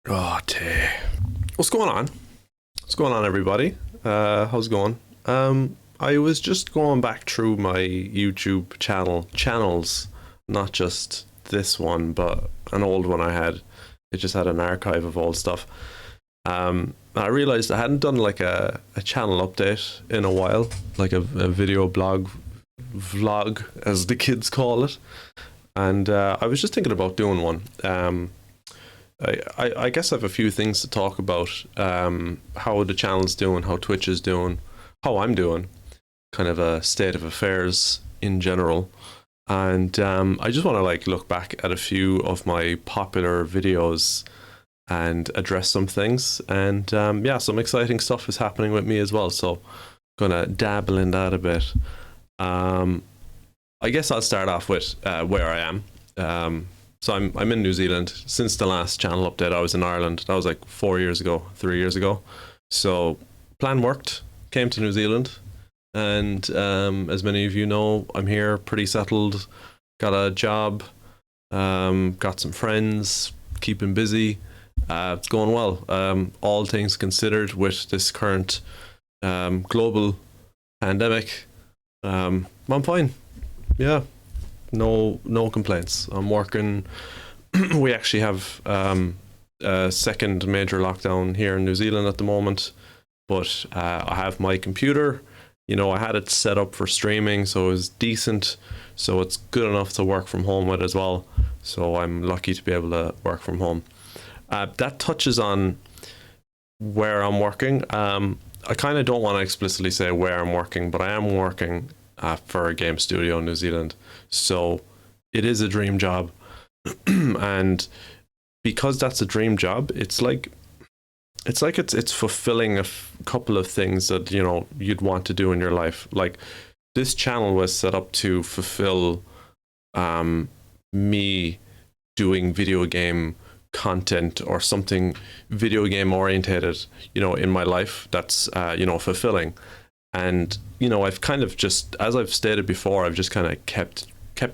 Oh, Tay. What's going on? What's going on, everybody? How's it going? I was just going back through my YouTube channels, not just this one, but an old one I had. It just had an archive of old stuff. I realized I hadn't done like a channel update in a while, like a video blog, vlog, as the kids call it. And I was just thinking about doing one. I guess I have a few things to talk about. How the channel's doing, how Twitch is doing, how I'm doing, kind of a state of affairs in general. And I just want to like look back at a few of my popular videos and address some things. And yeah, some exciting stuff is happening with me as well. So gonna dabble in that a bit. I guess I'll start off with where I am. So I'm in New Zealand. Since the last channel update, I was in Ireland. That was like 3 years ago. So plan worked, came to New Zealand, and as many of you know, I'm here, pretty settled, got a job, got some friends, keeping busy. It's going well. All things considered, with this current global pandemic, I'm fine. Yeah. No complaints. I'm working. We actually have a second major lockdown here in New Zealand at the moment, but I have my computer. You know, I had it set up for streaming, so it was decent. So it's good enough to work from home with as well. So I'm lucky to be able to work from home. That touches on where I'm working. I kind of don't want to explicitly say where I'm working, but I am working for a game studio in New Zealand. So it is a dream job. And because that's a dream job, it's fulfilling a couple of things that, you know, you'd want to do in your life. Like, this channel was set up to fulfill me doing video game content or something video game orientated, you know, in my life that's you know, fulfilling. And, you know, I've kind of just, as I've stated before, I've just kind of kept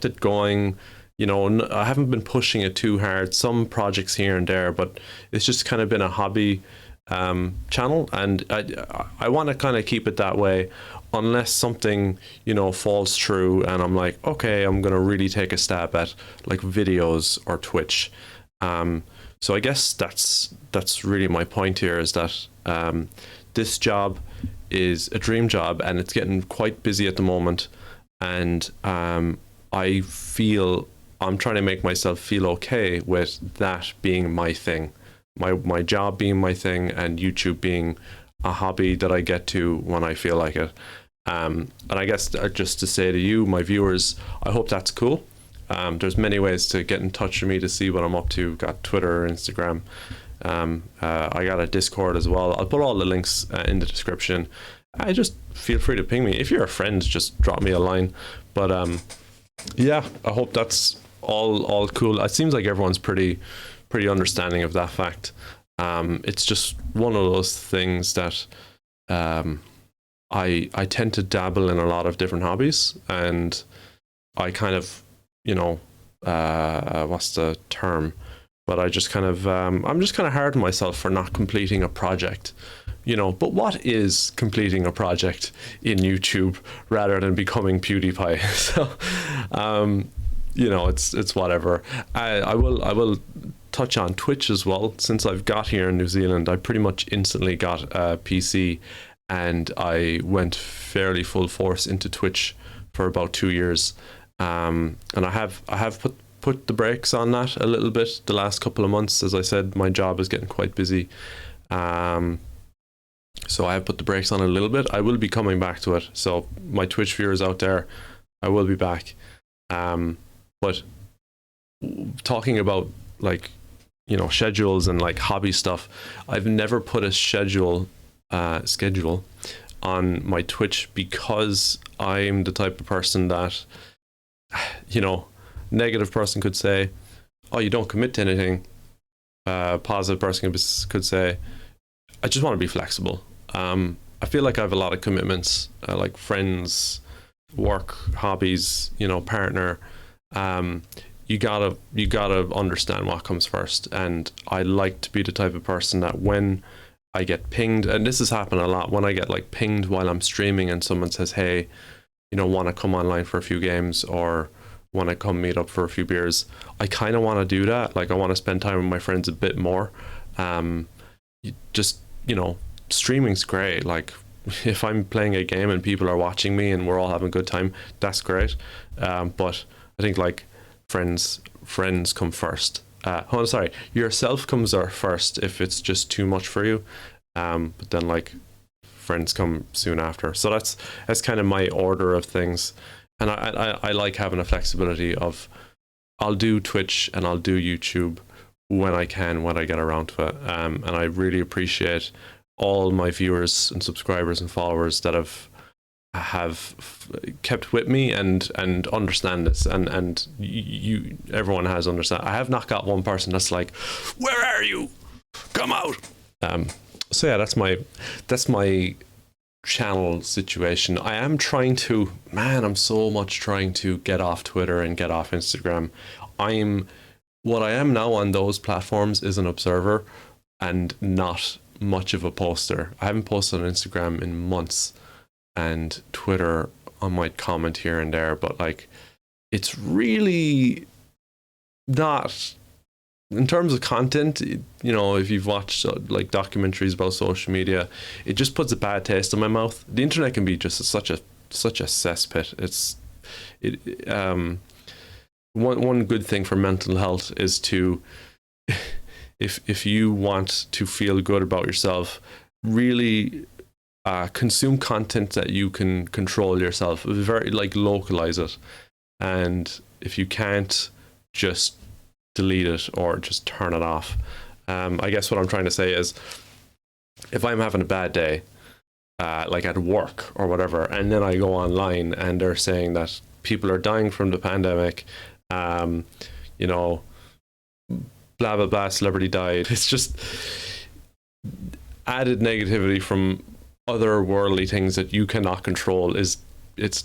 it going. You know, I haven't been pushing it too hard. Some projects here and there, but it's just kind of been a hobby channel. And I want to kind of keep it that way unless something, you know, falls through and I'm like, okay, I'm going to really take a stab at like videos or Twitch. So I guess that's really my point here, is that this job is a dream job and it's getting quite busy at the moment, and I feel I'm trying to make myself feel okay with that being my thing, my job being my thing, and YouTube being a hobby that I get to when I feel like it. And I guess just to say to you, my viewers, I hope that's cool. There's many ways to get in touch with me to see what I'm up to. Got Twitter, Instagram. I got a Discord as well. I'll put all the links in the description. I just feel free to ping me. If you're a friend, just drop me a line. But yeah, I hope that's all cool. It seems like everyone's pretty understanding of that fact. It's just one of those things that I tend to dabble in a lot of different hobbies, and I kind of, you know, what's the term? But I just kind of, I'm just kind of hard on myself for not completing a project, you know. But what is completing a project in YouTube rather than becoming PewDiePie? So, you know, it's whatever. I will touch on Twitch as well. Since I've got here in New Zealand, I pretty much instantly got a PC, and I went fairly full force into Twitch for about 2 years. And I have put the brakes on that a little bit the last couple of months. As I said, my job is getting quite busy. So I have put the brakes on it a little bit. I will be coming back to it. So my Twitch viewers out there, I will be back. But talking about, like, you know, schedules and like hobby stuff, I've never put a schedule on my Twitch, because I'm the type of person that, you know, negative person could say, oh, you don't commit to anything. Positive person could say, I just want to be flexible. I feel like I have a lot of commitments, like friends, work, hobbies, you know, partner. you gotta understand what comes first. And I like to be the type of person that when I get pinged, and this has happened a lot, when I get like pinged while I'm streaming and someone says, hey, you know, want to come online for a few games or want to come meet up for a few beers, I kind of want to do that. Like I want to spend time with my friends a bit more. Just, you know, streaming's great. Like if I'm playing a game and people are watching me and we're all having a good time, that's great. But I think like friends come first. Yourself comes first if it's just too much for you. But then like friends come soon after. So that's kind of my order of things. And I like having a flexibility of, I'll do Twitch and I'll do YouTube when I can, when I get around to it. And I really appreciate all my viewers and subscribers and followers that have kept with me and understand this, and you everyone has understand. I have not got one person that's like, where are you, come out. So yeah, that's my channel situation. I am trying to, I'm so much trying to get off Twitter and get off Instagram. What I am now on those platforms is an observer and not much of a poster. I haven't posted on Instagram in months, and Twitter I might comment here and there, but like it's really not, in terms of content, you know, if you've watched like documentaries about social media, it just puts a bad taste in my mouth. The internet can be just such a cesspit. One good thing for mental health is to, if you want to feel good about yourself, really consume content that you can control yourself. Very like localize it, and if you can't, just delete it or just turn it off. I guess what I'm trying to say is, if I'm having a bad day, like at work or whatever, and then I go online and they're saying that people are dying from the pandemic, you know, blah blah blah, celebrity died. It's just added negativity from other worldly things that you cannot control. It's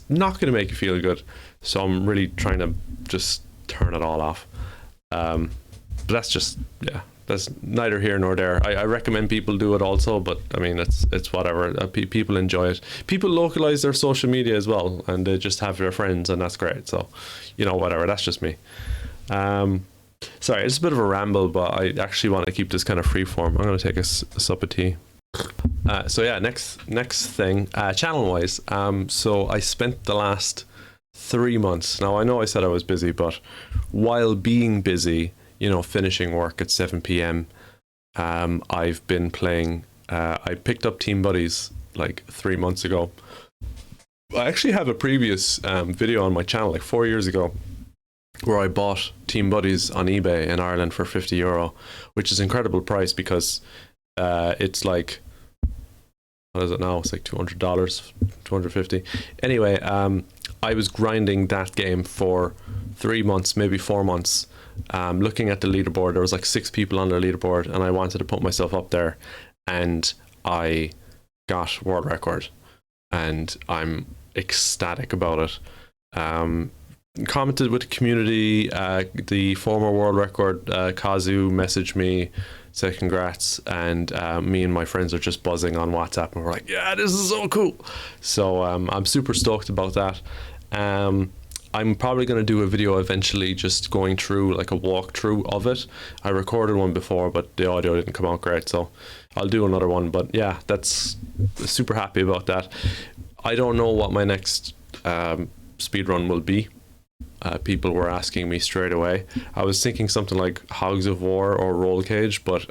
not going to make you feel good. So I'm really trying to just turn it all off. But that's just, yeah, that's neither here nor there. I recommend people do it also, but I mean, it's whatever. People enjoy it. People localize their social media as well, and they just have their friends, and that's great. So, you know, whatever. That's just me. Sorry, it's a bit of a ramble, but I actually want to keep this kind of free form. I'm going to take a sup of tea. So yeah, next thing, channel wise. So I spent the last 3 months. Now I know I said I was busy, but while being busy, you know, finishing work at 7 p.m, I've been playing. I picked up Team Buddies like 3 months ago. I actually have a previous video on my channel like 4 years ago, where I bought Team Buddies on eBay in Ireland for €50, which is an incredible price because it's like, what is it now? It's like $200, $250. Anyway, I was grinding that game for 3 months, maybe 4 months, looking at the leaderboard. There was like 6 people on the leaderboard, and I wanted to put myself up there, and I got world record, and I'm ecstatic about it. Commented with the community. The former world record Kazu messaged me, said congrats, and me and my friends are just buzzing on WhatsApp, and we're like, yeah, this is so cool. So I'm super stoked about that. I'm probably going to do a video eventually, just going through like a walkthrough of it. I recorded one before, but the audio didn't come out great, so I'll do another one. But yeah, that's super happy about that. I don't know what my next speedrun will be. People were asking me straight away. I was thinking something like Hogs of War or Roll Cage, but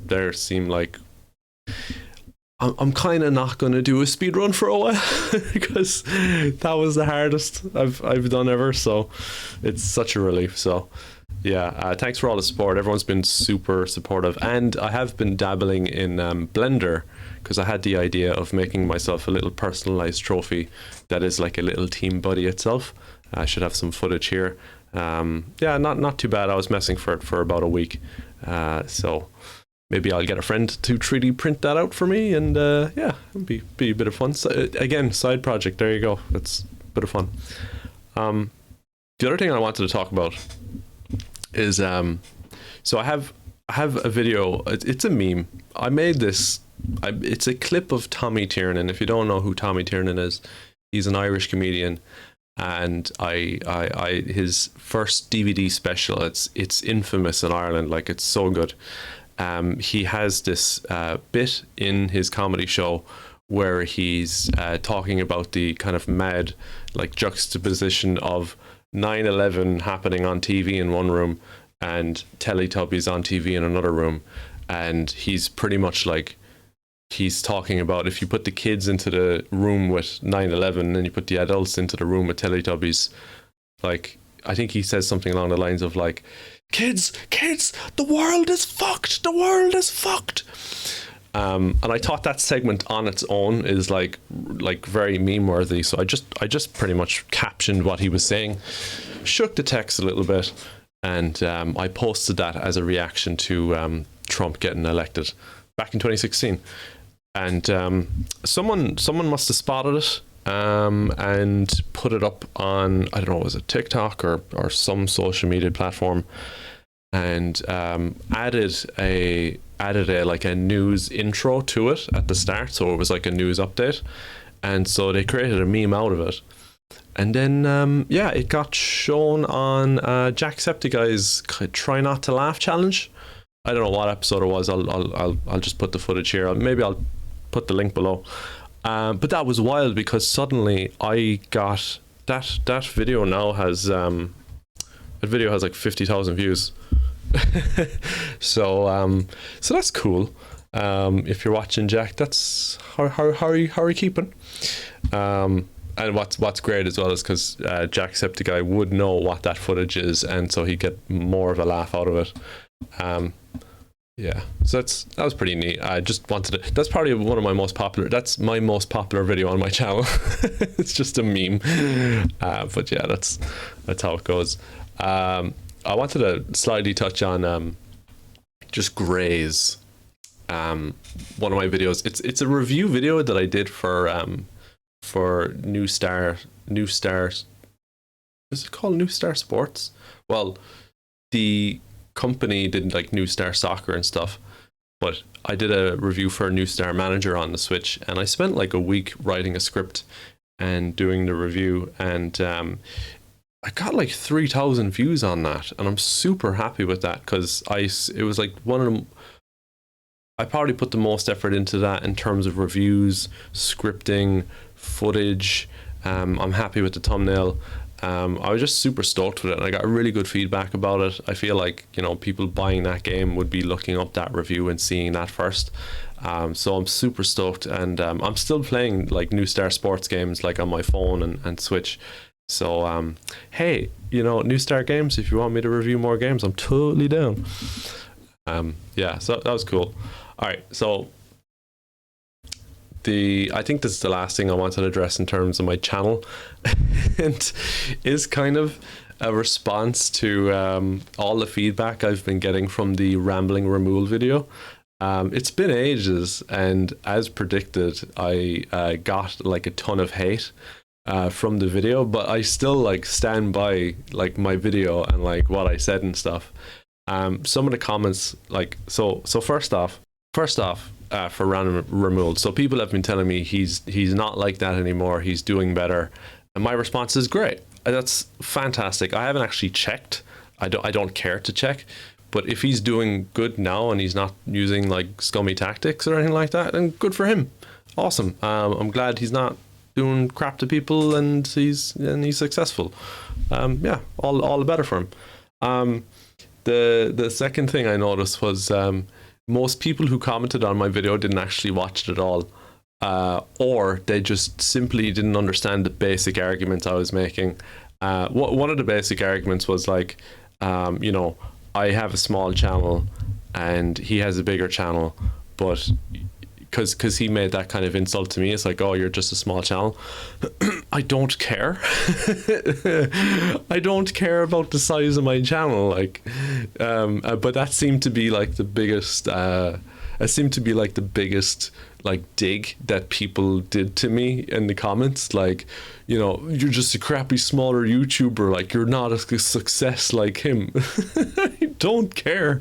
there seemed like I'm kind of not going to do a speedrun for a while because that was the hardest I've done ever, so it's such a relief. So yeah, thanks for all the support. Everyone's been super supportive, and I have been dabbling in Blender, because I had the idea of making myself a little personalized trophy that is like a little team buddy itself. I should have some footage here. Yeah, not too bad. I was messing for it for about a week, so maybe I'll get a friend to 3D print that out for me, and yeah, it'll be a bit of fun. So, again, side project. There you go. That's a bit of fun. the other thing I wanted to talk about is so I have a video. It's a meme. I made this. It's a clip of Tommy Tiernan. If you don't know who Tommy Tiernan is, he's an Irish comedian, and I his first DVD special. It's infamous in Ireland. Like, it's so good. He has this bit in his comedy show where he's talking about the kind of mad, like, juxtaposition of 9/11 happening on TV in one room and Teletubbies on TV in another room. And he's pretty much like, he's talking about if you put the kids into the room with 9/11 and you put the adults into the room with Teletubbies, like, I think he says something along the lines of like, kids, the world is fucked, the world is fucked. And I thought that segment on its own is like very meme worthy. So I just pretty much captioned what he was saying, shook the text a little bit, and I posted that as a reaction to Trump getting elected back in 2016. And someone must have spotted it and put it up on, I don't know, was it TikTok or some social media platform, and added a like a news intro to it at the start, so it was like a news update. And so they created a meme out of it, and then it got shown on JackSepticEye's Try Not to Laugh challenge. I don't know what episode it was. I'll just put the footage here. Maybe I'll put the link below. But that was wild, because suddenly I got that video now has that video has like 50,000 views. So that's cool. If you're watching, Jack, that's how are you keeping? And what's great as well is because JackSepticEye would know what that footage is, and so he'd get more of a laugh out of it. Yeah, so that was pretty neat. I just wanted to, that's probably one of my most popular, that's my most popular video on my channel. It's just a meme. But yeah, that's how it goes. I wanted to slightly touch on just Graze. One of my videos. It's a review video that I did for New Star. Is it called New Star Sports? Well, the company did like New Star Soccer and stuff, but I did a review for New Star Manager on the Switch, and I spent like a week writing a script and doing the review, and I got like 3,000 views on that, and I'm super happy with that, because it was like one of them. I probably put the most effort into that in terms of reviews, scripting, footage. I'm happy with the thumbnail. I was just super stoked with it, and I got really good feedback about it. I feel like, people buying that game would be looking up that review and seeing that first. So I'm super stoked, and I'm still playing like New Star Sports games like on my phone and Switch. So hey, New Star Games, if you want me to review more games, I'm totally down. Yeah, so that was cool. All right, so I think this is the last thing I wanted to address in terms of my channel, and is kind of a response to all the feedback I've been getting from the Rambling Ramul video. It's been ages, and as predicted, I got like a ton of hate from the video, but I still like stand by like my video and like what I said and stuff. Some of the comments, like, so first off, for Ramul. So people have been telling me he's not like that anymore. He's doing better, and my response is great. That's fantastic. I haven't actually checked. I don't care to check. But if he's doing good now and he's not using like scummy tactics or anything like that, then good for him. Awesome. I'm glad he's not doing crap to people, and he's successful. Yeah, all the better for him. The second thing I noticed was most people who commented on my video didn't actually watch it at all, or they just simply didn't understand the basic arguments I was making. One of the basic arguments was like, I have a small channel and he has a bigger channel, but because he made that kind of insult to me, it's like, oh, you're just a small channel. I don't care. I don't care about the size of my channel, like, but that seemed to be like the biggest It seemed to be like the biggest like dig that people did to me in the comments, like, you know, you're just a crappy smaller YouTuber, like you're not a success like him. I don't care.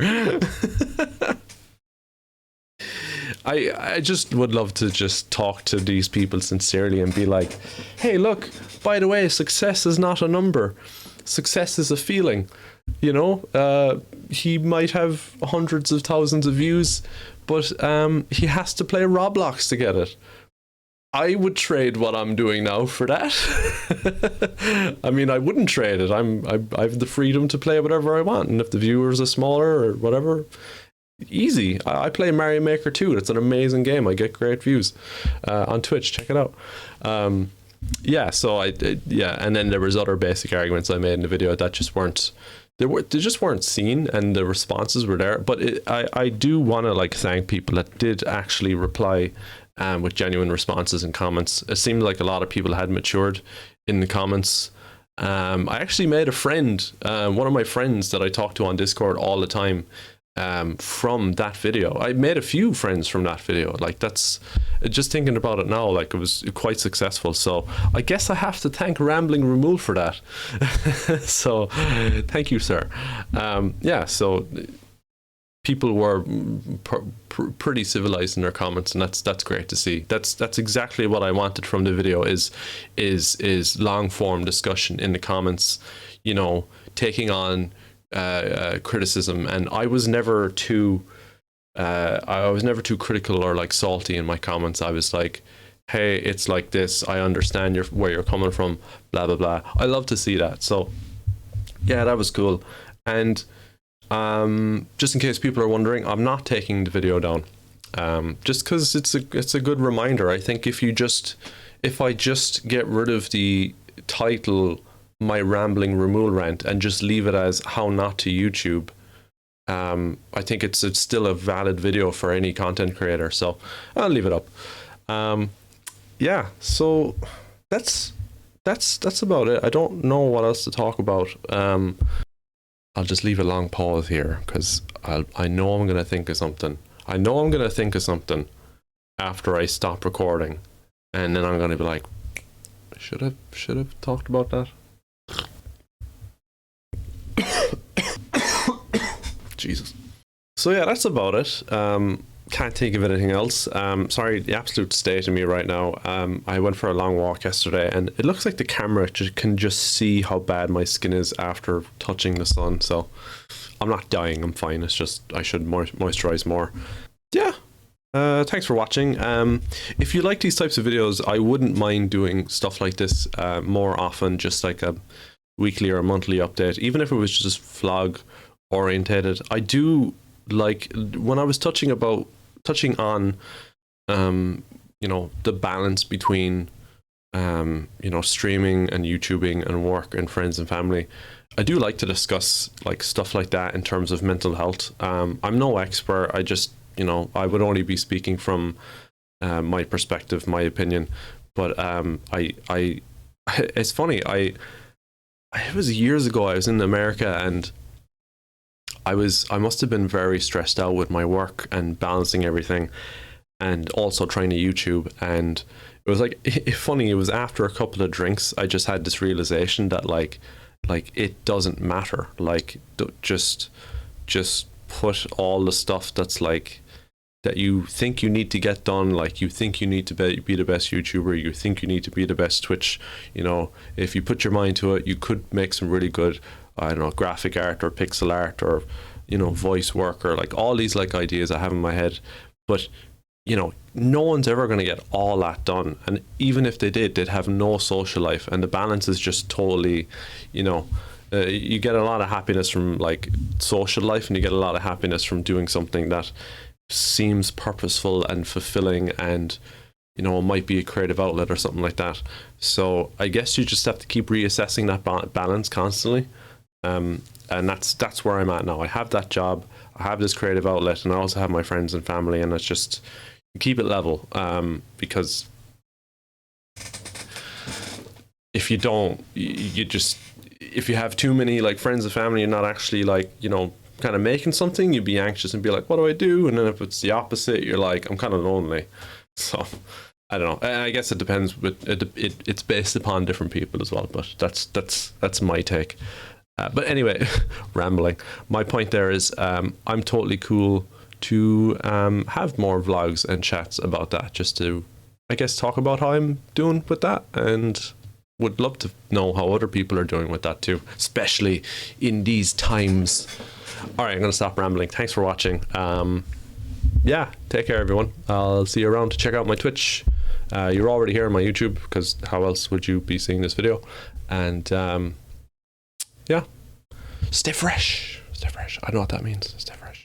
I just would love to just talk to these people sincerely and be like, hey, look, by the way, success is not a number. Success is a feeling. You know, he might have hundreds of thousands of views, but he has to play Roblox to get it. I would trade what I'm doing now for that. I mean, I wouldn't trade it. I have the freedom to play whatever I want, and if the viewers are smaller or whatever, easy. I play Mario Maker 2. It's an amazing game. I get great views on Twitch. Check it out. Yeah, so yeah, and then there was other basic arguments I made in the video that just weren't, they just weren't seen, and the responses were there. But I do want to like thank people that did actually reply with genuine responses and comments. It seemed like a lot of people had matured in the comments. I actually made a friend, one of my friends that I talk to on Discord all the time, from that video. I made a few friends from that video. Like, that's just thinking about it now, like it was quite successful. So I guess I have to thank Rambling Ramul for that. So thank you, sir. Yeah, so people were pretty civilized in their comments, and that's great to see. That's exactly what I wanted from the video, is long form discussion in the comments, you know, taking on criticism. And I was never too critical or like salty in my comments. I was like, hey, it's like this, I understand where you're coming from, blah blah blah. I love to see that. So yeah, that was cool. And just in case people are wondering, I'm not taking the video down, just because it's a good reminder. I think if I just get rid of the title, My Rambling Ramul Rant, and just leave it as How Not to YouTube, I think it's still a valid video for any content creator. So I'll leave it up. Yeah, so that's about it. I don't know what else to talk about. I'll just leave a long pause here, because I know I'm gonna think of something. I know I'm gonna think of something after I stop recording, and then I'm gonna be like, should have talked about that. Jesus. So yeah, that's about it. Can't think of anything else. Sorry, the absolute state of me right now. I went for a long walk yesterday, and it looks like the camera can just see how bad my skin is after touching the sun. So I'm not dying, I'm fine. It's just I should moisturize more. Yeah. Thanks for watching. If you like these types of videos, I wouldn't mind doing stuff like this more often, just like a weekly or monthly update, even if it was just vlog orientated. I do like when I was touching on you know, the balance between you know, streaming and YouTubing and work and friends and family. I do like to discuss like stuff like that in terms of mental health. I'm no expert. I just, you know, I would only be speaking from my perspective, my opinion. But it's funny, it was years ago, I was in America, and I must have been very stressed out with my work and balancing everything, and also trying to YouTube. And it was like, funny, it was after a couple of drinks, I just had this realization that like it doesn't matter. Like, just put all the stuff that's like, that you think you need to get done, like you think you need to be the best YouTuber, you think you need to be the best Twitch, you know, if you put your mind to it, you could make some really good, I don't know, graphic art or pixel art or, you know, voice work, or like all these like ideas I have in my head. But, you know, no one's ever going to get all that done. And even if they did, they'd have no social life, and the balance is just totally, you know, you get a lot of happiness from like social life, and you get a lot of happiness from doing something that seems purposeful and fulfilling, and, you know, it might be a creative outlet or something like that. So I guess you just have to keep reassessing that balance constantly. And that's where I'm at now. I have that job, I have this creative outlet, and I also have my friends and family, and it's just keep it level, because if you don't, you just, if you have too many like friends and family, you're not actually like, you know, kind of making something, you'd be anxious and be like, what do I do? And then if it's the opposite, you're like, I'm kind of lonely. So I don't know. I guess it depends. It's based upon different people as well. But that's my take. But anyway, rambling. My point there is, I'm totally cool to have more vlogs and chats about that, just to, I guess, talk about how I'm doing with that, and would love to know how other people are doing with that too, especially in these times. All right, I'm going to stop rambling. Thanks for watching. Yeah, take care, everyone. I'll see you around. Check out my Twitch. You're already here on my YouTube, because how else would you be seeing this video? And yeah, stay fresh. Stay fresh. I know what that means. Stay fresh.